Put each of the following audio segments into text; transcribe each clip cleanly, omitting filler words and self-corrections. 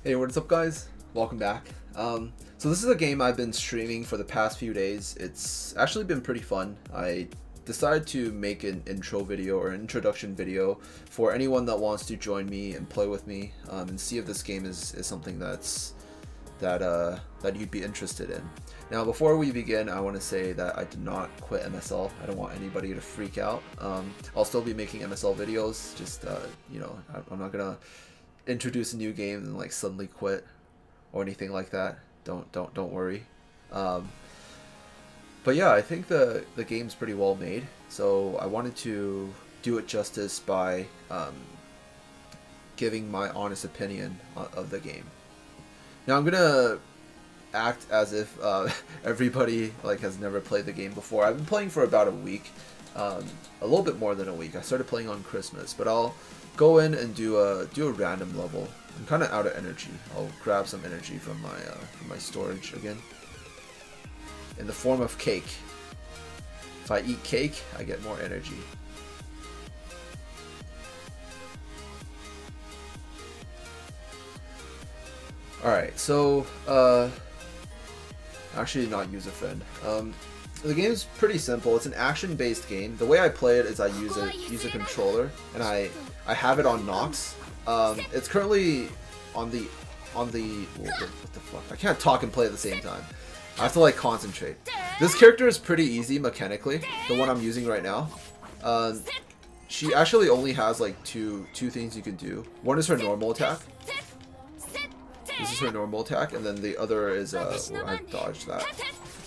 Hey, what's up guys? Welcome back. So this is a game I've been streaming for the past few days. It's actually been pretty fun. I decided to make an intro video or an introduction video for anyone that wants to join me and play with me and see if this game is something that you'd be interested in. Now before we begin, I want to say that I did not quit MSL. I don't want anybody to freak out. I'll still be making MSL videos, just you know, I'm not gonna introduce a new game and like suddenly quit or anything like that. Don't worry. But yeah, I think the game's pretty well made, so I wanted to do it justice by giving my honest opinion of the game. Now I'm gonna act as if everybody like has never played the game before. I've been playing for about a week, a little bit more than a week. I started playing on Christmas, but I'll go in and do a random level. I'm kind of out of energy. I'll grab some energy from my storage again, in the form of cake. If I eat cake, I get more energy. Alright, so actually not user friend. The game's pretty simple. It's an action-based game. The way I play it is I use a controller, and I have it on Nox. It's currently on the what the fuck? I can't talk and play at the same time. I have to like concentrate. This character is pretty easy mechanically. The one I'm using right now. She actually only has like two things you can do. One is her normal attack. This is her normal attack, and then the other is I dodged that.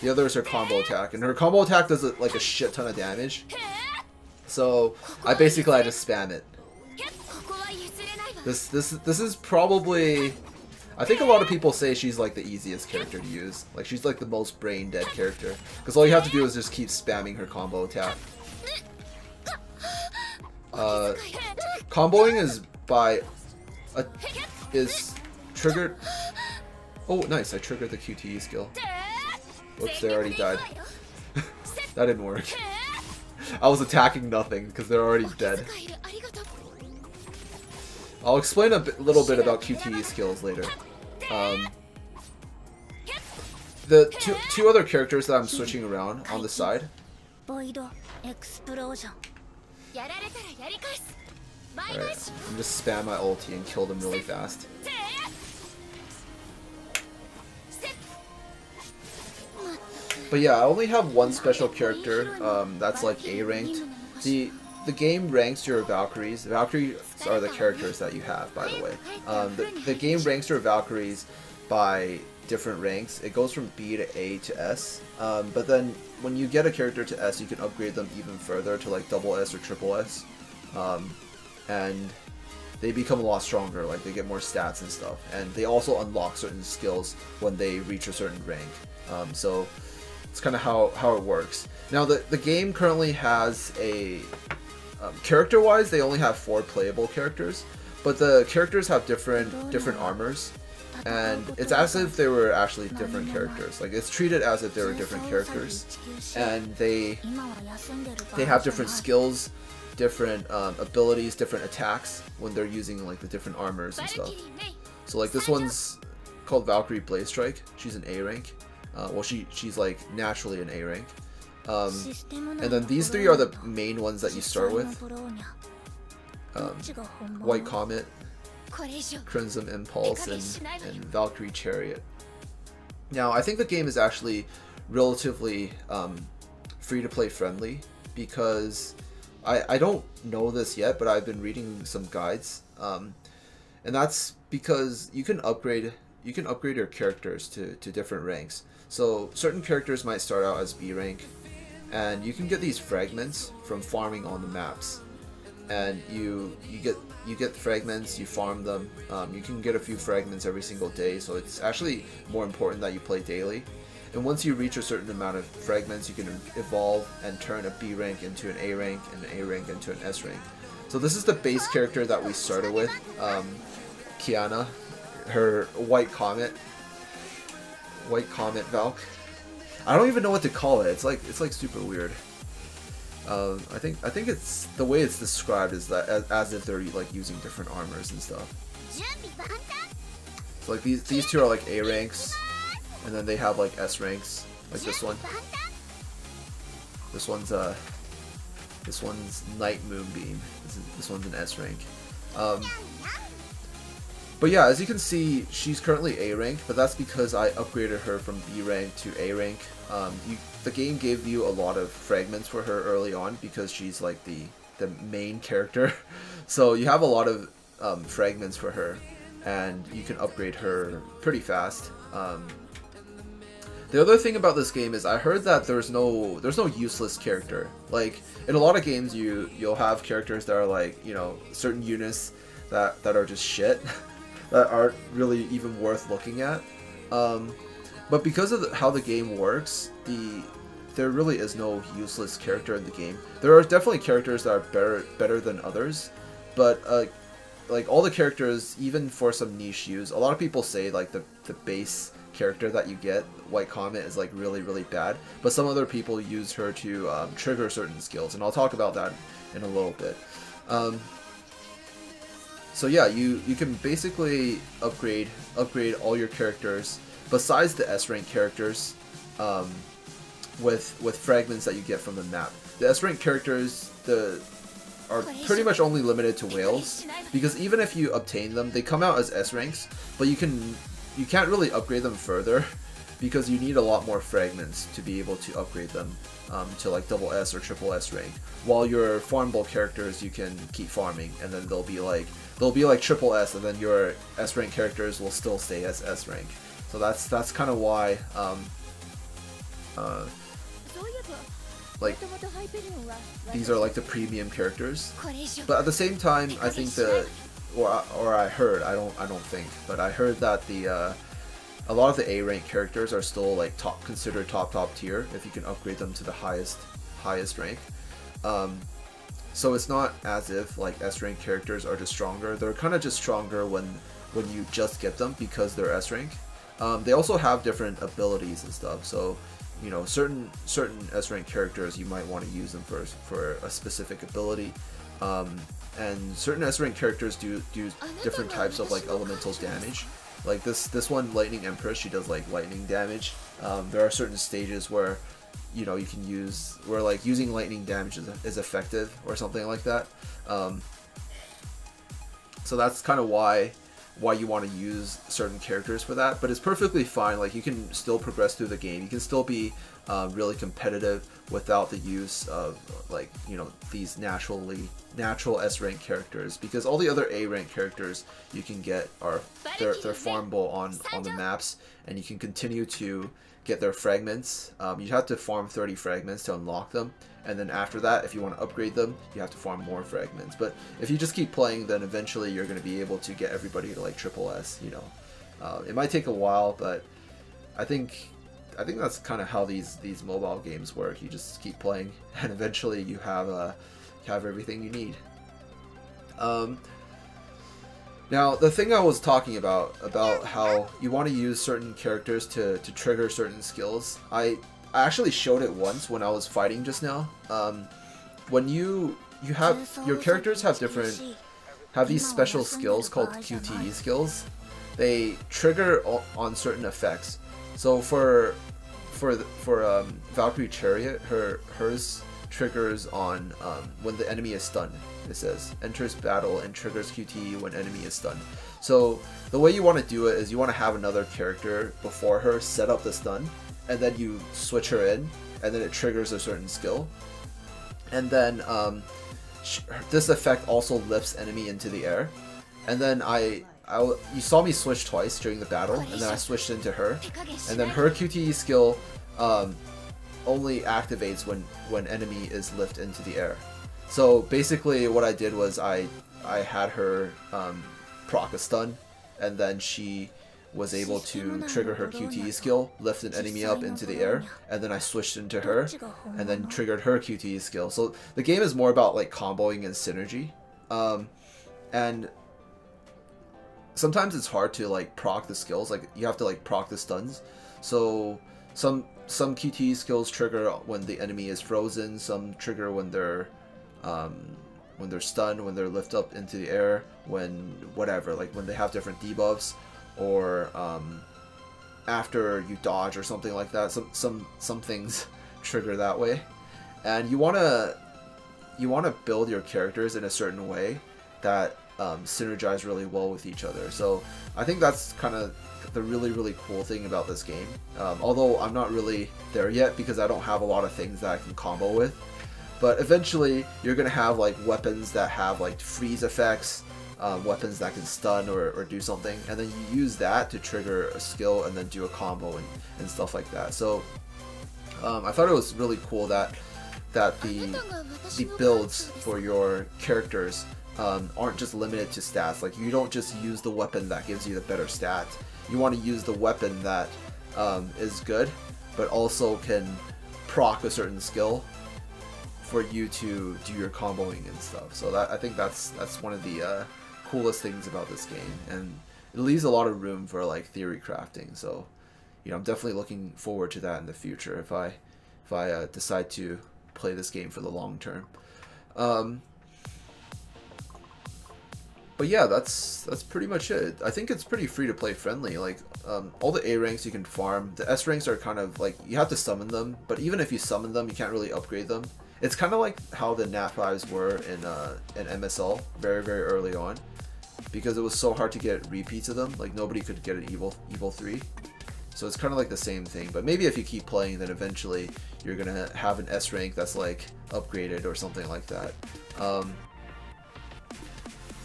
The other is her combo attack, and her combo attack does like a shit ton of damage. So I just spam it. This is probably, I think a lot of people say she's like the easiest character to use. Like she's like the most brain dead character, because all you have to do is just keep spamming her combo attack. Comboing is triggered. Oh, nice! I triggered the QTE skill. Whoops, they already died. That didn't work. I was attacking nothing because they're already dead. I'll explain a little bit about QTE skills later. The two other characters that I'm switching around on the side. Alright, I'm just spam my ulti and kill them really fast. But yeah, I only have one special character that's like A ranked. The game ranks your Valkyries. Valkyries are the characters that you have, by the way. The game ranks your Valkyries by different ranks. It goes from B to A to S. But then when you get a character to S, you can upgrade them even further to like double S or triple S. And they become a lot stronger, like they get more stats and stuff. And they also unlock certain skills when they reach a certain rank. So it's kind of how it works. Now the game currently has a character-wise, they only have 4 playable characters, but the characters have different armors, and it's as if they were actually different characters. Like it's treated as if they were different characters, and they have different skills, different abilities, different attacks when they're using like the different armors and stuff. So like this one's called Valkyrie Blaze Strike. She's an A rank. Well, she's like naturally an A rank. And then these 3 are the main ones that you start with. White Comet, Crimson Impulse, and Valkyrie Chariot. Now, I think the game is actually relatively free-to-play friendly, because I don't know this yet, but I've been reading some guides, and that's because you can upgrade your characters to different ranks. So certain characters might start out as B rank, and you can get these fragments from farming on the maps. And you get fragments, you farm them. You can get a few fragments every single day, so it's actually more important that you play daily. And once you reach a certain amount of fragments, you can evolve and turn a B rank into an A rank, and an A rank into an S rank. So this is the base character that we started with, Kiana, her White Comet Valk. I don't even know what to call it. It's like super weird. I think it's the way it's described is that as if they're like using different armors and stuff. So like these two are like A ranks, and then they have like S ranks, like this one. This one's Night Moonbeam. This one's an S rank. But yeah, as you can see, she's currently A rank, but that's because I upgraded her from B rank to A rank. The game gave you a lot of fragments for her early on because she's like the main character. So you have a lot of fragments for her, and you can upgrade her pretty fast. The other thing about this game is I heard that there's no useless character. Like in a lot of games, you'll have characters that are like, you know, certain units that are just shit. That aren't really even worth looking at. But because of how the game works, there really is no useless character in the game. There are definitely characters that are better than others, but like all the characters, even for some niche use, a lot of people say like the base character that you get, White Comet, is like really bad. But some other people use her to trigger certain skills, and I'll talk about that in a little bit. So yeah, you can basically upgrade all your characters besides the S rank characters with fragments that you get from the map. The S rank characters are pretty much only limited to whales, because even if you obtain them, they come out as S ranks, but you can't really upgrade them further because you need a lot more fragments to be able to upgrade them to like double S or triple S rank. While your farmable characters, you can keep farming, and then they'll be like triple S, and then your S rank characters will still stay as S rank. So that's kind of why like these are like the premium characters. But at the same time, I think or I heard, I don't think, but I heard that a lot of the A rank characters are still like considered top tier if you can upgrade them to the highest rank. So it's not as if like S rank characters are just stronger. They're kind of just stronger when you just get them because they're S rank. They also have different abilities and stuff. So you know, certain S rank characters you might want to use them for a specific ability. And certain S rank characters do different types of like elemental damage. Like this one, Lightning Empress, she does like lightning damage. There are certain stages where, you know, you can use where like using lightning damage is effective or something like that. So that's kind of why you want to use certain characters for that, but it's perfectly fine. Like you can still progress through the game. You can still be really competitive without the use of like, you know, these natural S rank characters, because all the other A rank characters you can get they're farmable on the maps, and you can continue to get their fragments. You have to farm 30 fragments to unlock them, and then after that, if you want to upgrade them, you have to farm more fragments. But if you just keep playing, then eventually you're going to be able to get everybody to like triple S, you know. It might take a while, but I think that's kind of how these mobile games work. You just keep playing, and eventually you have everything you need. Now, the thing I was talking about how you want to use certain characters to trigger certain skills, I actually showed it once when I was fighting just now. When you have your characters have these special skills called QTE skills. They trigger on certain effects. So for Valkyrie Chariot, hers triggers on when the enemy is stunned. It says enters battle and triggers QTE when enemy is stunned. So the way you want to do it is you want to have another character before her set up the stun, and then you switch her in, and then it triggers a certain skill. And then this effect also lifts enemy into the air. And then you saw me switch twice during the battle, and then I switched into her, and then her QTE skill only activates when enemy is lifted into the air. So basically what I did was I had her proc a stun, and then she was able to trigger her QTE skill, lift an enemy up into the air, and then I switched into her, and then triggered her QTE skill. So the game is more about like comboing and synergy, and sometimes it's hard to like proc the skills. Like you have to like proc the stuns. So some QTE skills trigger when the enemy is frozen. Some trigger when they're stunned, when they're lift up into the air, when they have different debuffs, or after you dodge or something like that. Some things trigger that way, and you wanna build your characters in a certain way that synergize really well with each other. So I think that's kind of the really cool thing about this game. Although I'm not really there yet because I don't have a lot of things that I can combo with. But eventually you're gonna have like weapons that have like freeze effects, weapons that can stun or do something, and then you use that to trigger a skill and then do a combo and stuff like that. So I thought it was really cool that the builds for your characters aren't just limited to stats. Like, you don't just use the weapon that gives you the better stat. You want to use the weapon that is good, but also can proc a certain skill for you to do your comboing and stuff. So I think that's one of the coolest things about this game, and it leaves a lot of room for like theory crafting. So, you know, I'm definitely looking forward to that in the future if I decide to play this game for the long term. But yeah, that's pretty much it. I think it's pretty free to play friendly. Like, all the A ranks you can farm. The S ranks are kind of like, you have to summon them, but even if you summon them, you can't really upgrade them. It's kind of like how the Nat 5s were in MSL very early on, because it was so hard to get repeats of them. Like, nobody could get an Evil 3. So it's kind of like the same thing, but maybe if you keep playing, then eventually you're gonna have an S rank that's like upgraded or something like that.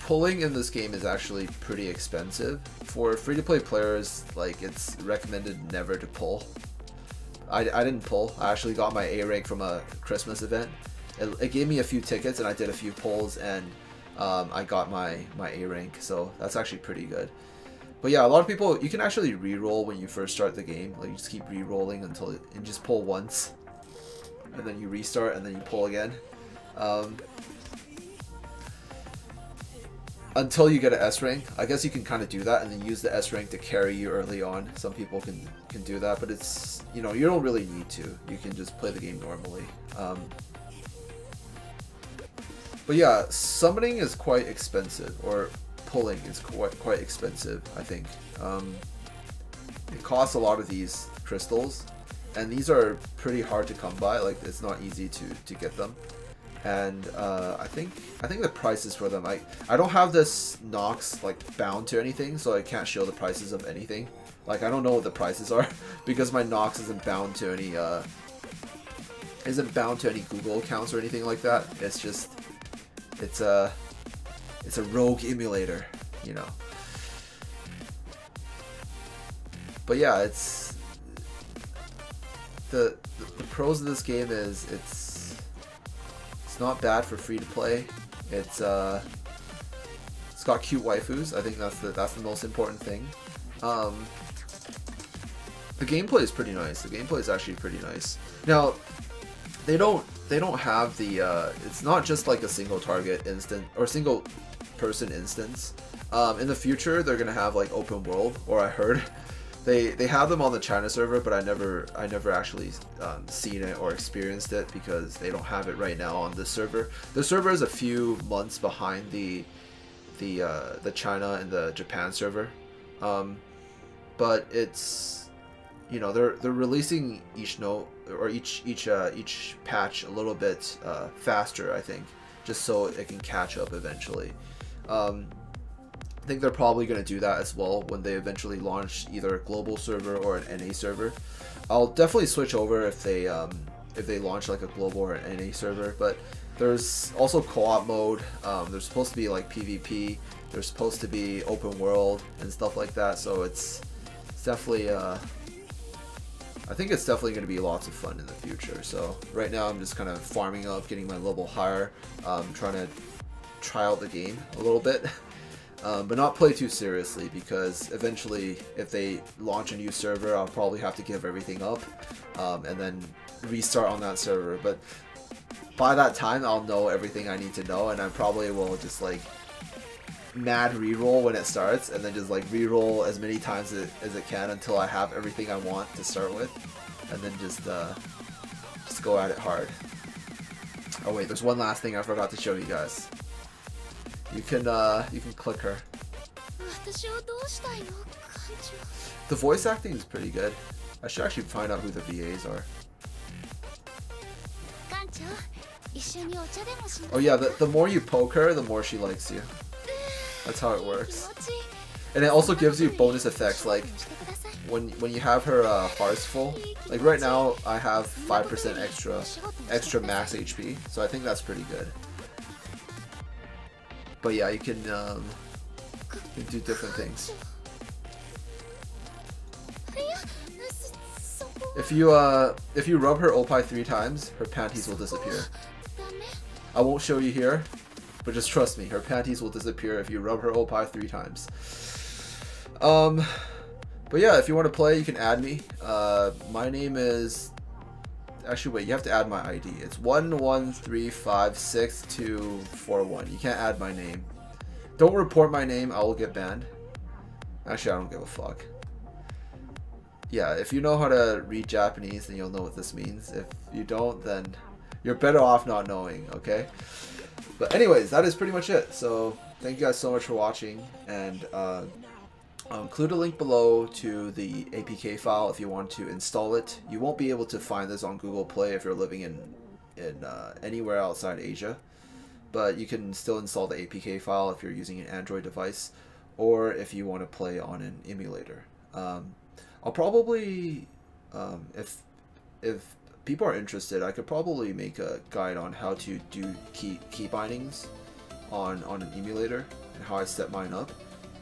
Pulling in this game is actually pretty expensive. For free-to-play players, like, it's recommended never to pull. I didn't pull. I actually got my A rank from a Christmas event. It gave me a few tickets and I did a few pulls, and I got my A rank, so that's actually pretty good. But yeah, a lot of people, you can actually re-roll when you first start the game. Like, you just keep re-rolling until you just pull once, and then you restart, and then you pull again. Until you get an S rank. I guess you can kind of do that and then use the S rank to carry you early on. Some people can do that, but it's, you know, you don't really need to. You can just play the game normally. But yeah, summoning is quite expensive, or pulling is quite expensive, I think. It costs a lot of these crystals, and these are pretty hard to come by. Like, it's not easy to get them. And I think the prices for them, I don't have this Nox like bound to anything, so I can't show the prices of anything. Like, I don't know what the prices are because my Nox isn't bound to any Google accounts or anything like that. It's just it's a rogue emulator, you know. But yeah, it's the pros of this game is it's not bad for free to play. It's got cute waifus. I think that's the most important thing. The gameplay is pretty nice. The gameplay is actually pretty nice. Now, they don't have the it's not just like a single target instant or single person instance. In the future, they're gonna have like open world, or I heard. They have them on the China server, but I never actually seen it or experienced it because they don't have it right now on this server. The server is a few months behind the China and the Japan server, but it's, you know, they're releasing each note or each patch a little bit faster, I think, just so it can catch up eventually. I think they're probably going to do that as well when they eventually launch either a global server or an NA server. I'll definitely switch over if they launch like a global or an NA server. But there's also co-op mode. There's supposed to be like PvP. There's supposed to be open world and stuff like that. So it's definitely I think it's definitely going to be lots of fun in the future. So right now I'm just kind of farming up, getting my level higher, trying to try out the game a little bit. But not play too seriously, because eventually if they launch a new server, I'll probably have to give everything up and then restart on that server. But by that time I'll know everything I need to know, and I probably will just like mad reroll when it starts, and then just like reroll as many times as it can until I have everything I want to start with, and then just go at it hard. Oh wait, there's one last thing I forgot to show you guys. You can click her. The voice acting is pretty good. I should actually find out who the VAs are. Oh yeah, the more you poke her, the more she likes you. That's how it works. And it also gives you bonus effects, like when you have her hearts full. Like right now, I have 5% extra max HP, so I think that's pretty good. But yeah, you can do different things. If you rub her opie 3 times, her panties will disappear. I won't show you here, but just trust me, her panties will disappear if you rub her opie 3 times. But yeah, if you want to play, you can add me. My name is... Actually, wait, you have to add my ID. It's 11356241. You can't add my name. Don't report my name, I will get banned. Actually, I don't give a fuck. Yeah, if you know how to read Japanese, then you'll know what this means. If you don't, then you're better off not knowing, okay? But anyways, that is pretty much it. So, thank you guys so much for watching, and I'll include a link below to the APK file if you want to install it. You won't be able to find this on Google Play if you're living in anywhere outside Asia, but you can still install the APK file if you're using an Android device, or if you want to play on an emulator. I'll probably, if people are interested, I could probably make a guide on how to do key bindings on an emulator and how I set mine up.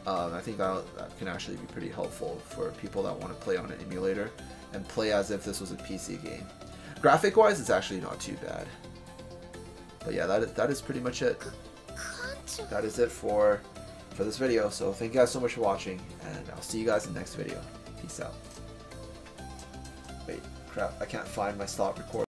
I think that can actually be pretty helpful for people that want to play on an emulator and play as if this was a PC game. Graphic-wise, it's actually not too bad. But yeah, that is pretty much it. That is it for this video. So thank you guys so much for watching, and I'll see you guys in the next video. Peace out. Wait, crap, I can't find my stop recording.